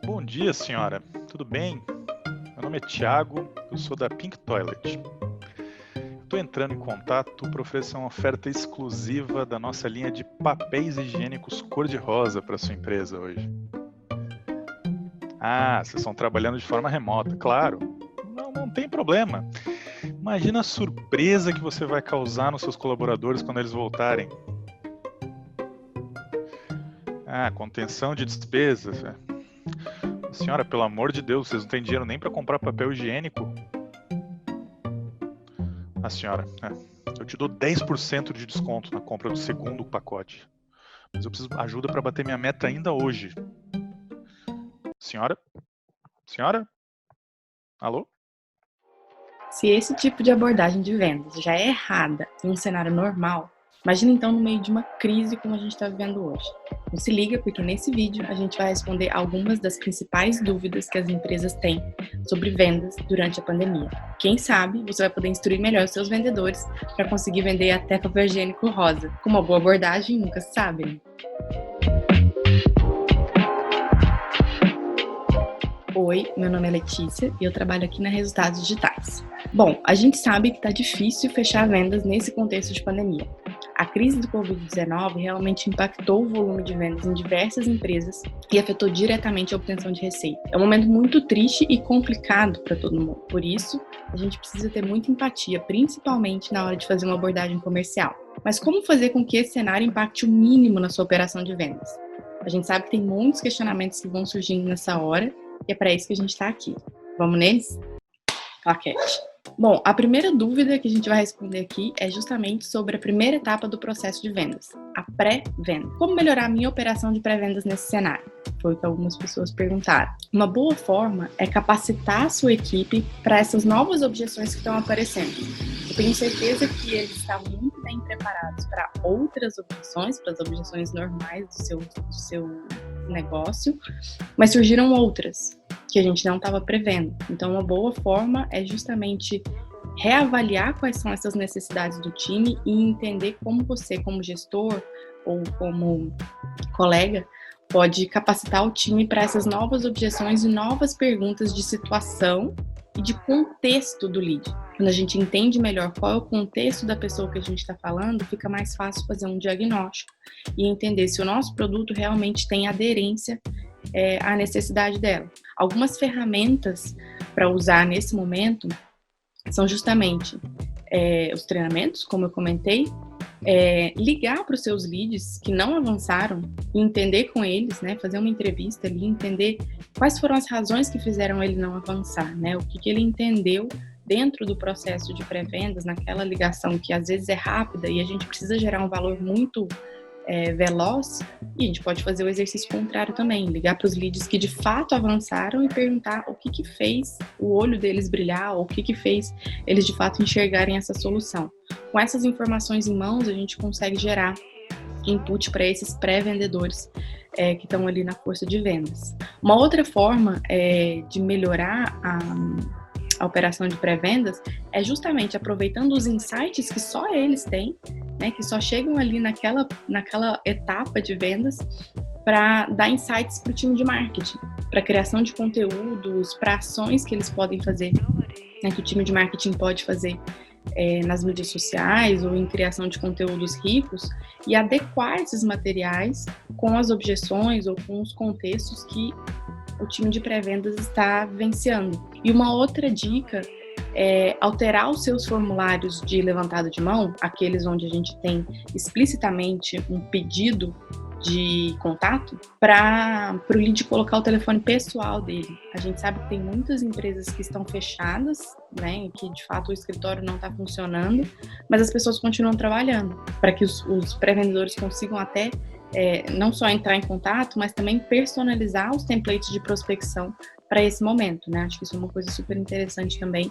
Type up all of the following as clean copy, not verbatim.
Bom dia, senhora. Tudo bem? Meu nome é Thiago, eu sou da Pink Toilet. Estou entrando em contato para oferecer uma oferta exclusiva da nossa linha de papéis higiênicos cor-de-rosa para sua empresa hoje. Ah, vocês estão trabalhando de forma remota, claro. Não tem problema. Imagina a surpresa que você vai causar nos seus colaboradores quando eles voltarem. Ah, contenção de despesas. Senhora, pelo amor de Deus, vocês não têm dinheiro nem para comprar papel higiênico? Ah, senhora, eu te dou 10% de desconto na compra do segundo pacote. Mas eu preciso de ajuda para bater minha meta ainda hoje. Senhora? Senhora? Alô? Se esse tipo de abordagem de vendas já é errada em um cenário normal, imagina então no meio de uma crise como a gente está vivendo hoje. Então se liga, porque nesse vídeo a gente vai responder algumas das principais dúvidas que as empresas têm sobre vendas durante a pandemia. Quem sabe você vai poder instruir melhor os seus vendedores para conseguir vender até papel higiênico rosa. Com uma boa abordagem, nunca se sabe, né? Oi, meu nome é Letícia e eu trabalho aqui na Resultados Digitais. Bom, a gente sabe que está difícil fechar vendas nesse contexto de pandemia. A crise do Covid-19 realmente impactou o volume de vendas em diversas empresas e afetou diretamente a obtenção de receita. É um momento muito triste e complicado para todo mundo. Por isso, a gente precisa ter muita empatia, principalmente na hora de fazer uma abordagem comercial. Mas como fazer com que esse cenário impacte o mínimo na sua operação de vendas? A gente sabe que tem muitos questionamentos que vão surgindo nessa hora e é para isso que a gente está aqui. Vamos neles? Claquete. Bom, a primeira dúvida que a gente vai responder aqui é justamente sobre a primeira etapa do processo de vendas, a pré-venda. Como melhorar a minha operação de pré-vendas nesse cenário? Foi o que algumas pessoas perguntaram. Uma boa forma é capacitar a sua equipe para essas novas objeções que estão aparecendo. Eu tenho certeza que eles estavam muito bem preparados para outras objeções, para as objeções normais do seu negócio, mas surgiram outras que a gente não estava prevendo. Então, uma boa forma é justamente reavaliar quais são essas necessidades do time e entender como você, como gestor ou como colega, pode capacitar o time para essas novas objeções e novas perguntas de situação e de contexto do lead. Quando a gente entende melhor qual é o contexto da pessoa que a gente está falando, fica mais fácil fazer um diagnóstico e entender se o nosso produto realmente tem aderência à necessidade dela. Algumas ferramentas para usar nesse momento são justamente os treinamentos, como eu comentei, ligar para os seus leads que não avançaram e entender com eles, né, fazer uma entrevista ali, entender quais foram as razões que fizeram ele não avançar, né, o que ele entendeu dentro do processo de pré-vendas, naquela ligação que às vezes é rápida e a gente precisa gerar um valor muito veloz, e a gente pode fazer o exercício contrário também, ligar para os leads que de fato avançaram e perguntar o que fez o olho deles brilhar, ou o que fez eles de fato enxergarem essa solução. Com essas informações em mãos, a gente consegue gerar input para esses pré-vendedores que estão ali na força de vendas. Uma outra forma de melhorar a operação de pré-vendas é justamente aproveitando os insights que só eles têm, né, que só chegam ali naquela etapa de vendas, para dar insights para o time de marketing, para criação de conteúdos, para ações que eles podem fazer, né, que o time de marketing pode fazer nas mídias sociais ou em criação de conteúdos ricos, e adequar esses materiais com as objeções ou com os contextos que o time de pré-vendas está vivenciando. E uma outra dica é alterar os seus formulários de levantado de mão, aqueles onde a gente tem explicitamente um pedido de contato, para o lead colocar o telefone pessoal dele. A gente sabe que tem muitas empresas que estão fechadas, né, que de fato o escritório não está funcionando, mas as pessoas continuam trabalhando, para que os pré-vendedores consigam até não só entrar em contato, mas também personalizar os templates de prospecção para esse momento, né? Acho que isso é uma coisa super interessante também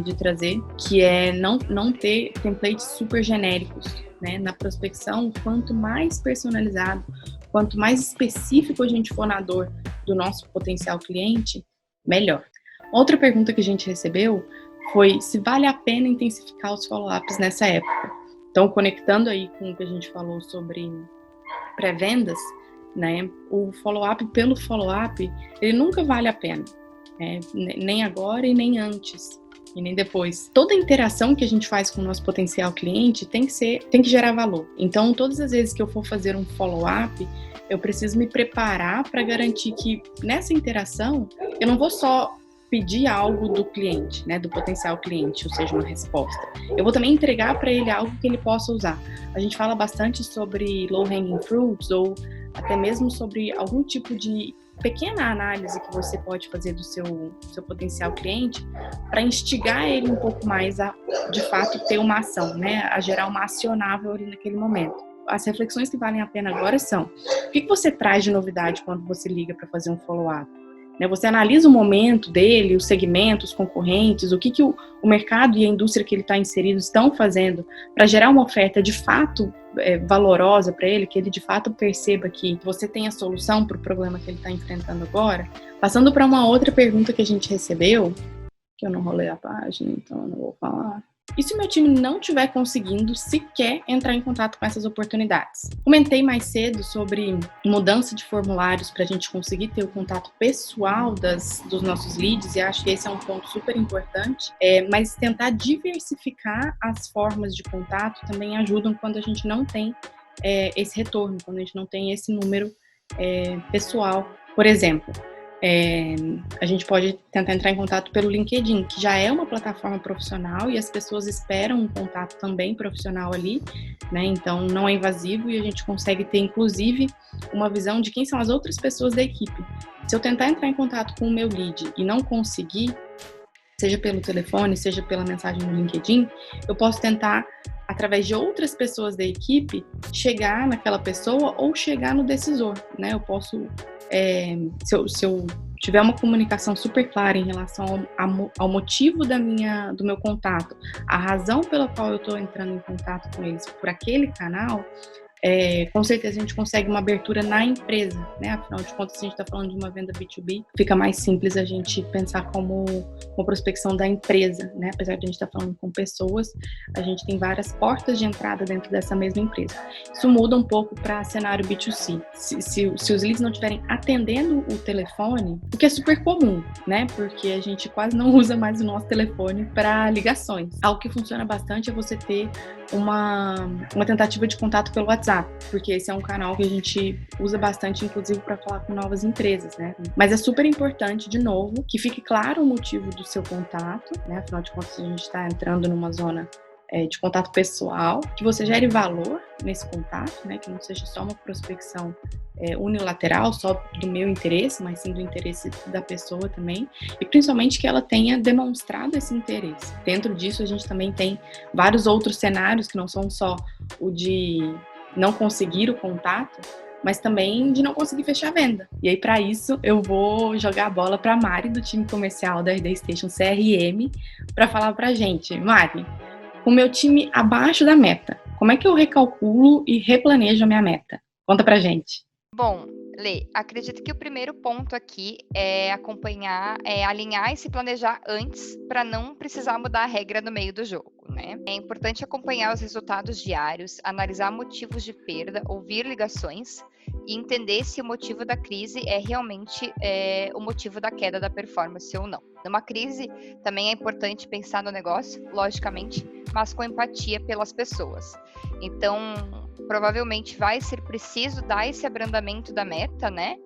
de trazer, que é não ter templates super genéricos, né? Na prospecção, quanto mais personalizado, quanto mais específico a gente for na dor do nosso potencial cliente, melhor. Outra pergunta que a gente recebeu foi se vale a pena intensificar os follow-ups nessa época. Então, conectando aí com o que a gente falou sobre pré-vendas, né? O follow-up pelo follow-up, ele nunca vale a pena, nem agora e nem antes. E nem depois. Toda interação que a gente faz com o nosso potencial cliente tem que gerar valor. Então, todas as vezes que eu for fazer um follow-up, eu preciso me preparar para garantir que nessa interação eu não vou só pedir algo do cliente, né, do potencial cliente, ou seja, uma resposta. Eu vou também entregar para ele algo que ele possa usar. A gente fala bastante sobre low-hanging fruits ou até mesmo sobre algum tipo de pequena análise que você pode fazer do seu potencial cliente para instigar ele um pouco mais a, de fato, ter uma ação, né, a gerar uma acionável ali naquele momento. As reflexões que valem a pena agora são: o que você traz de novidade quando você liga para fazer um follow-up? Você analisa o momento dele, o segmento, os concorrentes, o que o mercado e a indústria que ele está inserido estão fazendo para gerar uma oferta de fato valorosa para ele, que ele de fato perceba que você tem a solução para o problema que ele está enfrentando agora. Passando para uma outra pergunta que a gente recebeu, que eu não rolei a página, então eu não vou falar. E se o meu time não estiver conseguindo sequer entrar em contato com essas oportunidades? Comentei mais cedo sobre mudança de formulários para a gente conseguir ter o contato pessoal dos nossos leads, e acho que esse é um ponto super importante, mas tentar diversificar as formas de contato também ajudam quando a gente não tem esse retorno, quando a gente não tem esse número pessoal. Por exemplo, a gente pode tentar entrar em contato pelo LinkedIn, que já é uma plataforma profissional e as pessoas esperam um contato também profissional ali, né? Então não é invasivo e a gente consegue ter, inclusive, uma visão de quem são as outras pessoas da equipe. Se eu tentar entrar em contato com o meu lead e não conseguir, seja pelo telefone, seja pela mensagem no LinkedIn, eu posso tentar, através de outras pessoas da equipe, chegar naquela pessoa ou chegar no decisor, né? Eu posso, se eu tiver uma comunicação super clara em relação ao motivo do meu contato, a razão pela qual eu estou entrando em contato com eles por aquele canal, com certeza a gente consegue uma abertura na empresa, né? Afinal de contas, se a gente está falando de uma venda B2B, fica mais simples a gente pensar como uma prospecção da empresa, né? Apesar de a gente estar falando com pessoas, a gente tem várias portas de entrada dentro dessa mesma empresa. Isso muda um pouco para cenário B2C. Se os leads não estiverem atendendo o telefone, o que é super comum, né? Porque a gente quase não usa mais o nosso telefone para ligações. Algo que funciona bastante é você ter uma tentativa de contato pelo WhatsApp, porque esse é um canal que a gente usa bastante, inclusive, para falar com novas empresas, né? Mas é super importante, de novo, que fique claro o motivo do seu contato, né? Afinal de contas, a gente está entrando numa zona de contato pessoal, que você gere valor nesse contato, né? Que não seja só uma prospecção unilateral, só do meu interesse, mas sim do interesse da pessoa também, e principalmente que ela tenha demonstrado esse interesse. Dentro disso, a gente também tem vários outros cenários que não são só o de não conseguir o contato, mas também de não conseguir fechar a venda. E aí, para isso, eu vou jogar a bola para a Mari, do time comercial da RD Station CRM, para falar para a gente. Mari, com o meu time abaixo da meta, como é que eu recalculo e replanejo a minha meta? Conta pra gente. Bom, Lê, acredito que o primeiro ponto aqui é acompanhar, alinhar e se planejar antes para não precisar mudar a regra no meio do jogo, né? É importante acompanhar os resultados diários, analisar motivos de perda, ouvir ligações e entender se o motivo da crise é realmente o motivo da queda da performance ou não. Numa crise, também é importante pensar no negócio, logicamente, mas com empatia pelas pessoas. Então, provavelmente vai ser preciso dar esse abrandamento da meta, né?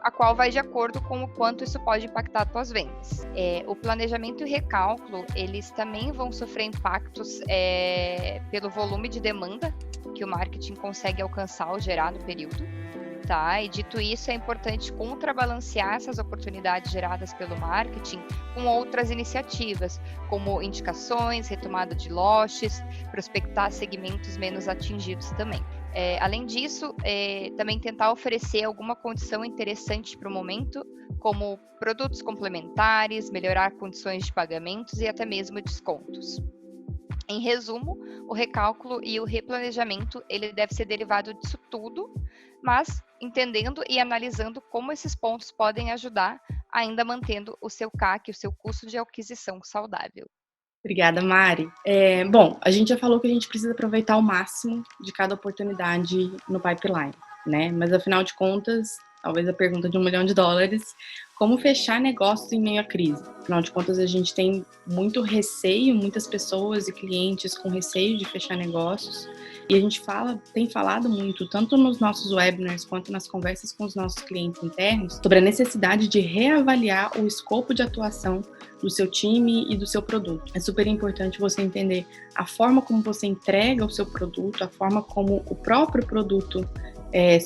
A qual vai de acordo com o quanto isso pode impactar as tuas vendas. O planejamento e o recálculo, eles também vão sofrer impactos pelo volume de demanda que o marketing consegue alcançar ou gerar no período. Tá? E dito isso, é importante contrabalancear essas oportunidades geradas pelo marketing com outras iniciativas, como indicações, retomada de lotes, prospectar segmentos menos atingidos também. Além disso, também tentar oferecer alguma condição interessante para o momento, como produtos complementares, melhorar condições de pagamentos e até mesmo descontos. Em resumo, o recálculo e o replanejamento, ele deve ser derivado disso tudo, mas entendendo e analisando como esses pontos podem ajudar, ainda mantendo o seu CAC, o seu custo de aquisição saudável. Obrigada, Mari. Bom, a gente já falou que a gente precisa aproveitar o máximo de cada oportunidade no pipeline. né? Mas afinal de contas, talvez a pergunta de $1 milhão, como fechar negócios em meio à crise? Afinal de contas, a gente tem muito receio, muitas pessoas e clientes com receio de fechar negócios. E a gente tem falado muito, tanto nos nossos webinars quanto nas conversas com os nossos clientes internos, sobre a necessidade de reavaliar o escopo de atuação do seu time e do seu produto. É super importante você entender a forma como você entrega o seu produto, a forma como o próprio produto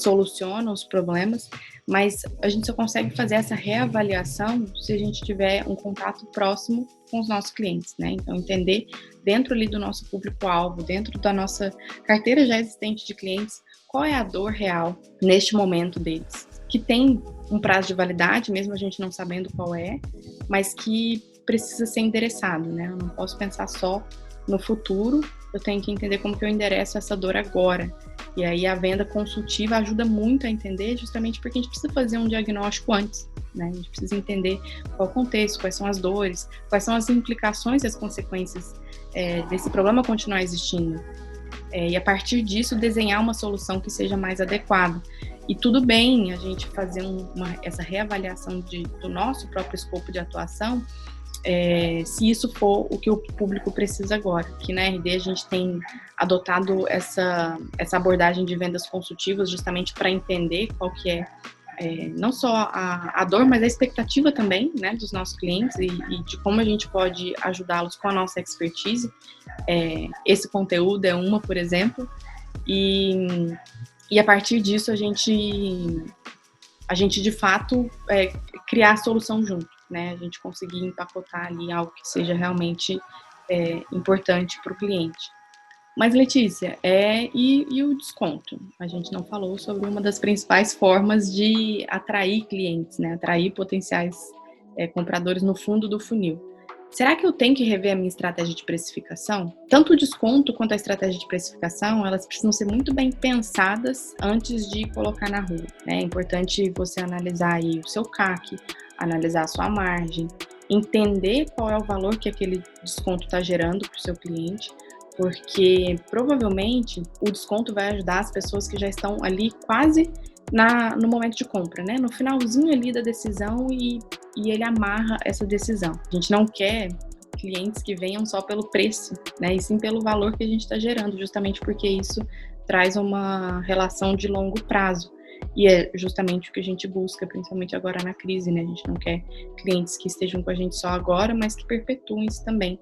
soluciona os problemas, mas a gente só consegue fazer essa reavaliação se a gente tiver um contato próximo com os nossos clientes, né? Então, entender dentro ali do nosso público-alvo, dentro da nossa carteira já existente de clientes, qual é a dor real neste momento deles, que tem um prazo de validade, mesmo a gente não sabendo qual é, mas que precisa ser endereçado, né? Eu não posso pensar só no futuro, eu tenho que entender como que eu endereço essa dor agora. E aí a venda consultiva ajuda muito a entender, justamente porque a gente precisa fazer um diagnóstico antes, né? A gente precisa entender qual é o contexto, quais são as dores, quais são as implicações e as consequências desse problema continuar existindo. E a partir disso, desenhar uma solução que seja mais adequada. E tudo bem a gente fazer essa reavaliação do nosso próprio escopo de atuação, se isso for o que o público precisa agora. Que na RD a gente tem adotado essa abordagem de vendas consultivas justamente para entender qual que é não só a dor, mas a expectativa também, né, dos nossos clientes e de como a gente pode ajudá-los com a nossa expertise. Esse conteúdo é uma, por exemplo, e a partir disso a gente de fato criar a solução junto, né, a gente conseguir empacotar ali algo que seja realmente importante para o cliente. Mas, Letícia, e o desconto? A gente não falou sobre uma das principais formas de atrair clientes, né? Atrair potenciais compradores no fundo do funil. Será que eu tenho que rever a minha estratégia de precificação? Tanto o desconto quanto a estratégia de precificação, elas precisam ser muito bem pensadas antes de colocar na rua, né? É importante você analisar aí o seu CAC, analisar a sua margem, entender qual é o valor que aquele desconto está gerando para o seu cliente, porque provavelmente o desconto vai ajudar as pessoas que já estão ali quase no momento de compra, né? No finalzinho ali da decisão e ele amarra essa decisão. A gente não quer clientes que venham só pelo preço, né? E sim pelo valor que a gente está gerando, justamente porque isso traz uma relação de longo prazo. E é justamente o que a gente busca, principalmente agora na crise, né? A gente não quer clientes que estejam com a gente só agora, mas que perpetuem isso também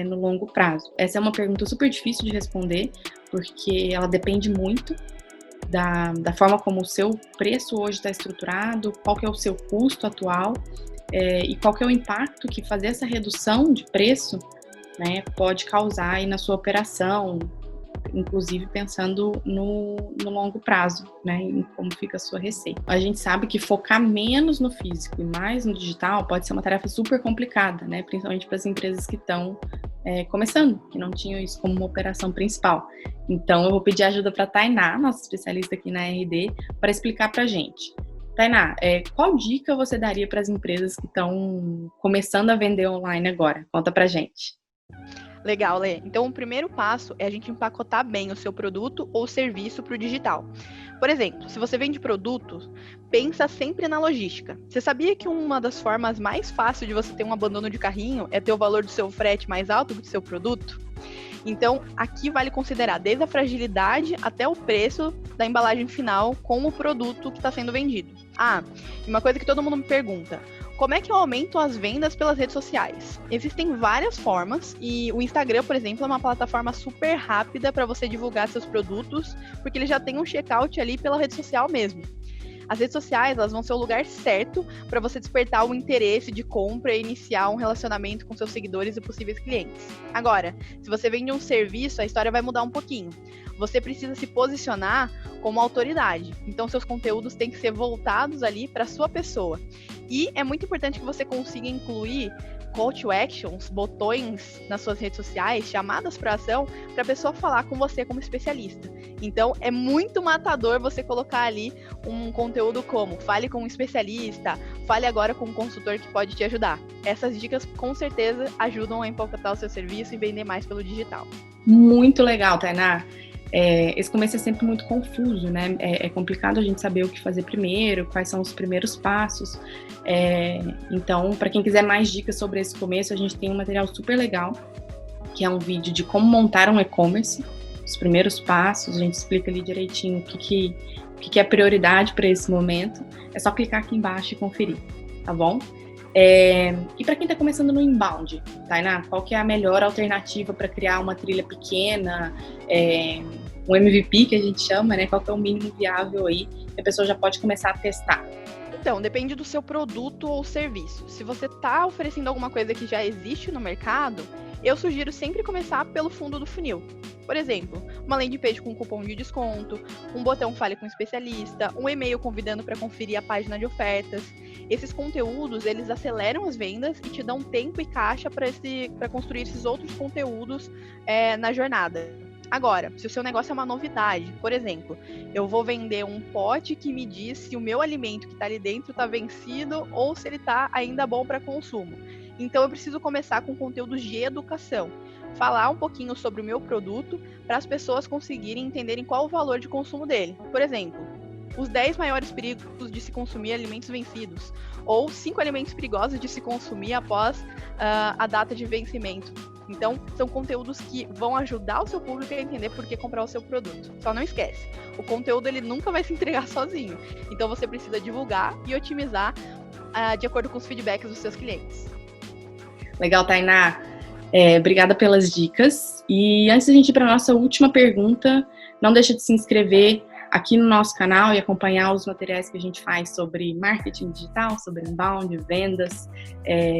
no longo prazo. Essa é uma pergunta super difícil de responder, porque ela depende muito da forma como o seu preço hoje está estruturado, qual que é o seu custo atual e qual que é o impacto que fazer essa redução de preço, né, pode causar aí na sua operação, inclusive pensando no longo prazo, né, em como fica a sua receita. A gente sabe que focar menos no físico e mais no digital pode ser uma tarefa super complicada, né, principalmente para as empresas que estão começando, que não tinham isso como uma operação principal. Então, eu vou pedir ajuda para a Tainá, nossa especialista aqui na RD, para explicar para a gente. Tainá, qual dica você daria para as empresas que estão começando a vender online agora? Conta para a gente. Legal, Lê. Então, o primeiro passo é a gente empacotar bem o seu produto ou serviço para o digital. Por exemplo, se você vende produtos, pensa sempre na logística. Você sabia que uma das formas mais fáceis de você ter um abandono de carrinho é ter o valor do seu frete mais alto do que o seu produto? Então, aqui vale considerar desde a fragilidade até o preço da embalagem final com o produto que está sendo vendido. E uma coisa que todo mundo me pergunta: como é que eu aumento as vendas pelas redes sociais? Existem várias formas e o Instagram, por exemplo, é uma plataforma super rápida para você divulgar seus produtos, porque ele já tem um checkout ali pela rede social mesmo. As redes sociais, elas vão ser o lugar certo para você despertar o interesse de compra e iniciar um relacionamento com seus seguidores e possíveis clientes. Agora, se você vende um serviço, a história vai mudar um pouquinho. Você precisa se posicionar como autoridade. Então, seus conteúdos têm que ser voltados ali para a sua pessoa. E é muito importante que você consiga incluir call to actions, botões nas suas redes sociais, chamadas para ação, para a pessoa falar com você como especialista. Então, é muito matador você colocar ali um conteúdo como: fale com um especialista, fale agora com um consultor que pode te ajudar. Essas dicas, com certeza, ajudam a empacotar o seu serviço e vender mais pelo digital. Muito legal, Tainá. esse começo é sempre muito confuso, né? É complicado a gente saber o que fazer primeiro, quais são os primeiros passos. Então, para quem quiser mais dicas sobre esse começo, a gente tem um material super legal, que é um vídeo de como montar um e-commerce, os primeiros passos, a gente explica ali direitinho o que é prioridade para esse momento. É só clicar aqui embaixo e conferir, tá bom? E para quem está começando no inbound, Tainá, qual que é a melhor alternativa para criar uma trilha pequena, um MVP que a gente chama, né? Qual que é o mínimo viável aí que a pessoa já pode começar a testar? Então, depende do seu produto ou serviço. Se você está oferecendo alguma coisa que já existe no mercado, eu sugiro sempre começar pelo fundo do funil. Por exemplo, uma landing page com cupom de desconto, um botão Fale com o Especialista, um e-mail convidando para conferir a página de ofertas. Esses conteúdos, eles aceleram as vendas e te dão tempo e caixa para construir esses outros conteúdos na jornada. Agora, se o seu negócio é uma novidade, por exemplo, eu vou vender um pote que me diz se o meu alimento que está ali dentro está vencido ou se ele está ainda bom para consumo. Então, eu preciso começar com conteúdos de educação. Falar um pouquinho sobre o meu produto para as pessoas conseguirem entenderem qual o valor de consumo dele. Por exemplo, os 10 maiores perigos de se consumir alimentos vencidos, ou 5 alimentos perigosos de se consumir após a data de vencimento. Então, são conteúdos que vão ajudar o seu público a entender por que comprar o seu produto. Só não esquece, o conteúdo ele nunca vai se entregar sozinho. Então, você precisa divulgar e otimizar de acordo com os feedbacks dos seus clientes. Legal, Tainá. Obrigada pelas dicas. E antes da gente ir para a nossa última pergunta, não deixa de se inscrever aqui no nosso canal e acompanhar os materiais que a gente faz sobre marketing digital, sobre inbound, vendas,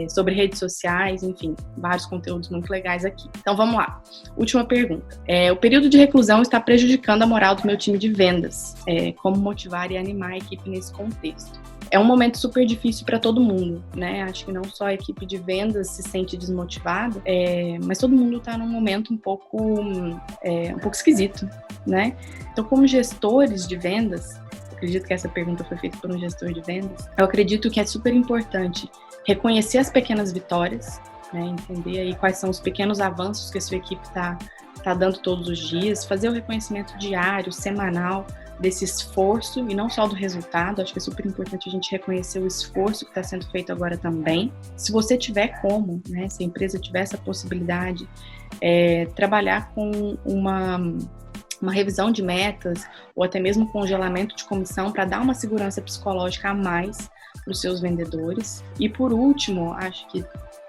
sobre redes sociais, enfim, vários conteúdos muito legais aqui. Então vamos lá. Última pergunta. O período de reclusão está prejudicando a moral do meu time de vendas. Como motivar e animar a equipe nesse contexto? É um momento super difícil para todo mundo, né? Acho que não só a equipe de vendas se sente desmotivada, mas todo mundo está num momento um pouco esquisito, né? Então, como gestores de vendas, acredito que essa pergunta foi feita por um gestor de vendas, eu acredito que é super importante reconhecer as pequenas vitórias, né? Entender aí quais são os pequenos avanços que a sua equipe está dando todos os dias, fazer o reconhecimento diário, semanal, desse esforço e não só do resultado. Acho que é super importante a gente reconhecer o esforço que está sendo feito agora também. Se você tiver como, né, se a empresa tiver essa possibilidade, trabalhar com uma revisão de metas ou até mesmo congelamento de comissão para dar uma segurança psicológica a mais para os seus vendedores. E por último, acho que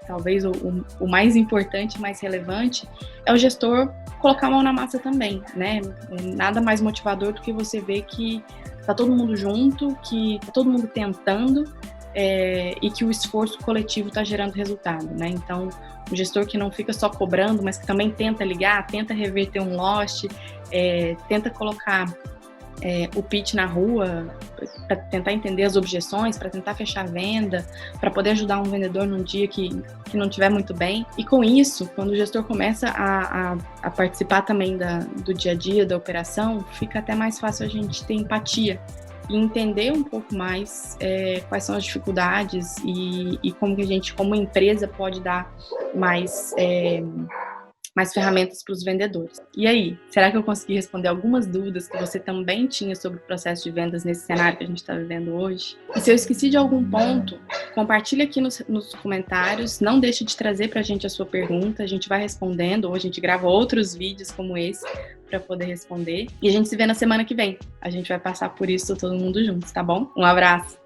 talvez o mais importante, mais relevante, é o gestor colocar a mão na massa também, né? Nada mais motivador do que você ver que tá todo mundo junto, que tá todo mundo tentando e que o esforço coletivo está gerando resultado, né? Então, o gestor que não fica só cobrando, mas que também tenta ligar, tenta reverter um lost, tenta colocar o pitch na rua para tentar entender as objeções, para tentar fechar a venda, para poder ajudar um vendedor num dia que não estiver muito bem. E com isso, quando o gestor começa a participar também do dia a dia, da operação, fica até mais fácil a gente ter empatia e entender um pouco mais quais são as dificuldades e como que a gente, como empresa, pode dar mais ferramentas para os vendedores. E aí, será que eu consegui responder algumas dúvidas que você também tinha sobre o processo de vendas nesse cenário que a gente está vivendo hoje? E se eu esqueci de algum ponto, compartilha aqui nos comentários, não deixe de trazer para a gente a sua pergunta, a gente vai respondendo, ou a gente grava outros vídeos como esse para poder responder. E a gente se vê na semana que vem. A gente vai passar por isso todo mundo juntos, tá bom? Um abraço!